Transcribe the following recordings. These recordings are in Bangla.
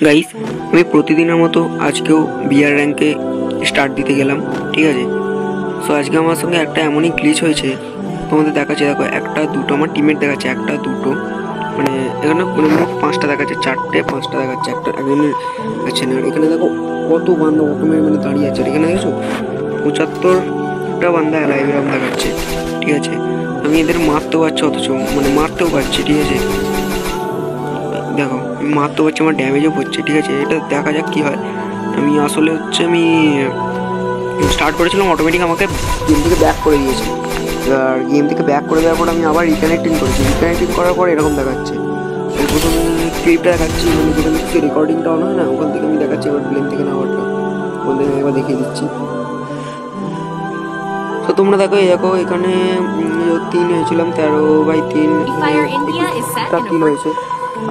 গাইস, আমি প্রতিদিনের মতো আজকেও বিআর র্যাঙ্কে স্টার্ট দিতে গেলাম, ঠিক আছে। সো আজকে আমার সঙ্গে একটা এমনই গ্লিচ হয়েছে, তোমাদের দেখাচ্ছে। দেখো, একটা দুটো আমার টিমমেট দেখাচ্ছে, একটা দুটো মানে এখানে মানে মোট 5টা দেখাচ্ছে, 4টে 5টা দেখাচ্ছে, একটা একজনের আছে না। এখানে দেখো কত বান্দা অটোমেটিক মানে দাঁড়িয়ে আছে, এখানে দেখছো 75টা বান্দা অ্যালাইভ এরকম দেখাচ্ছে, ঠিক আছে। আমি এদের মারতেও পারছি, অথচ মানে মারতেও পারছি, ঠিক আছে। দেখো আমি মারতে পারছি, আমার ড্যামেজও পড়ছে, ঠিক আছে। এটা দেখা যাক কী হয়। আমি আসলে আমি স্টার্ট করেছিলাম, অটোমেটিক আমাকে গেম থেকে ব্যাক করে দিয়েছে। আর গেম থেকে ব্যাক করে দেওয়ার পর আমি আবার রিকানেক্টিং করেছি। রিকানেক্টিং করার পর এরকম দেখাচ্ছে। প্রথম ক্লিপটা দেখাচ্ছি, মানে যেখান থেকে রেকর্ডিংটা অন হয় না, ওখান থেকে আমি দেখাচ্ছি এবার প্লেন থেকে নেওয়ারটা, ওখান থেকে আমি একবার দেখিয়ে দিচ্ছি। তো তোমরা দেখো, এখানে 3 হয়েছিলাম, 13/3 কিল হয়েছে,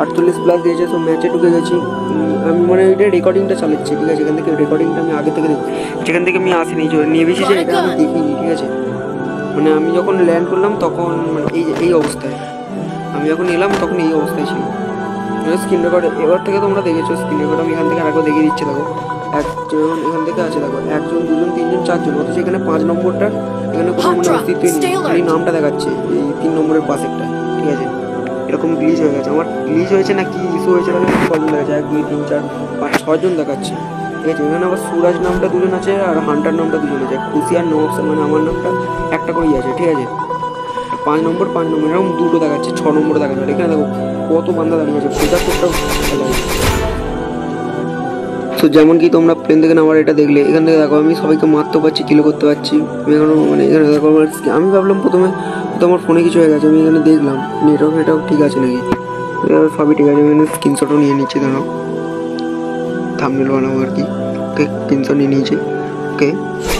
48+ দিয়েছে। তো ম্যাচে ঢুকে গেছি আমি, মানে এটা রেকর্ডিংটা চালাচ্ছি, ঠিক আছে। এখান থেকে রেকর্ডিংটা আমি আগে থেকে দেখি, যেখান থেকে আমি আসিনি, নিয়ে বেশি যে এটা আমি দেখিনি, ঠিক আছে। মানে আমি যখন ল্যান্ড করলাম তখন মানে এই অবস্থায়, আমি যখন এলাম তখন এই অবস্থায় ছিল। স্ক্রিন রেকর্ড এবার থেকে তোমরা দেখেছো, স্ক্রিন রেকর্ড আমি এখান থেকে আরেকবার দেখিয়ে দিচ্ছি। দেখো একজন এখান থেকে আছে, দেখো 1 জন 2 জন 3 জন 4 জন, অথচ এখানে 5 নম্বরটা এখানে কোনো মানে অস্তিত্বই নেই, খালি নামটা দেখাচ্ছে এই 3 নম্বরের পাশেরটা, ঠিক আছে। এরকম গ্লিচ হয়ে গেছে, আমার গ্লিচ হয়েছে না কি ইস্যু হয়েছে, তাহলে কজন দেখাচ্ছে 1 2 3 4 5 6 জন দেখাচ্ছে, ঠিক আছে। এখানে আবার সুরাজ নামটা 2 জন আছে, আর হান্টার নামটা 2 জন আছে, খুশি আর নবাব মানে আমার নামটা একটা করেই আছে, ঠিক আছে। 5 নম্বর এরকম 2টো দেখাচ্ছে, 6 নম্বরে দেখাচ্ছে। আর এখানে দেখো কত বান্দা দাঁড়িয়ে আছে, 75টা। তো যেমন কি তোমরা প্লেন থেকে নামার এটা দেখলে, এখান থেকে দেখো আমি সবাইকে মারতে পারছি, কিলো করতে পারছি। আমি এখনো মানে এখানে দেখো আমি ভাবলাম প্রথমে তো আমার ফোনে কিছু হয়ে গেছে, আমি এখানে দেখলাম নেটওয়ার্ক ঠিক আছে নাকি, সবই ঠিক আছে। আমি এখানে স্ক্রিনশটও নিয়ে নিচ্ছি, ধরো থাম্বনেল বানাবো আর কি। ওকে, স্ক্রিনশট নিয়ে নিয়েছি। ওকে,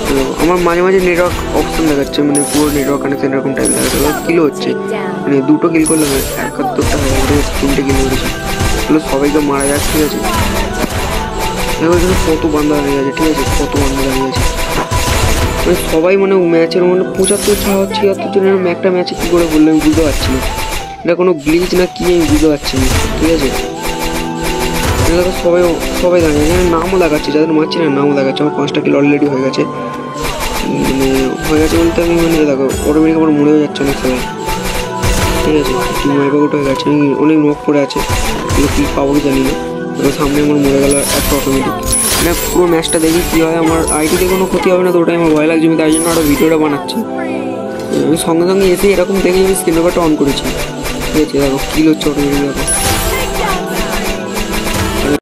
তো আমার মাঝে মাঝে নেটওয়ার্ক অপশন দেখাচ্ছে, মানে পুরো নেটওয়ার্ক কানেকশন এরকম টাইম দেখাচ্ছে। কিলো হচ্ছে, মানে 2টো কিল করলাম, 71টা হয়ে গেছে, 3টে কিল করেছি। এগুলো সবাইকে মারা যাচ্ছে, ঠিক আছে। এবার কত বান্দা দাঁড়িয়ে আছে, ঠিক আছে, কত বান্দা দাঁড়িয়ে আছে, মানে সবাই মানে ম্যাচের মানে 75-76 জনের একটা ম্যাচে কী করে বললে আমি বুঝতে পারছি না। এটা কোনো গ্লিচ না কি আমি বুঝতে পারছি না, ঠিক আছে। দেখো সবাই দাঁড়িয়ে, এখানে নামও দেখাচ্ছে, যাদের মারছি না নামও দেখাচ্ছে। আমার 5টা কিল অলরেডি হয়ে গেছে, মানে হয়ে গেছে বলতে আমি মানে দেখো অটোমেটিক আমার মরেও যাচ্ছে অনেক সবাই, ঠিক আছে। টিম ওয়াইপ আউট হয়ে গেছে, আমি অনেক নক পড়ে আছে, এগুলো কি পাবো কি জানি না। এবার সামনে আমার মরে গেল একটা অটোমেটিক। মানে পুরো ম্যাচটা দেখি কী হয়, আমার আইডিতে কোনো ক্ষতি হবে না, তো ওটাই আমার ভয় লাগছে। আমি তাই জন্য আরও ভিডিওটা বানাচ্ছি। আমি সঙ্গে সঙ্গে এসে এরকম দেখে আমি স্ক্রিন রেকর্ডটা অন করেছি, ঠিক আছে। দেখো কিল হচ্ছে অটোমেটিক, দেখো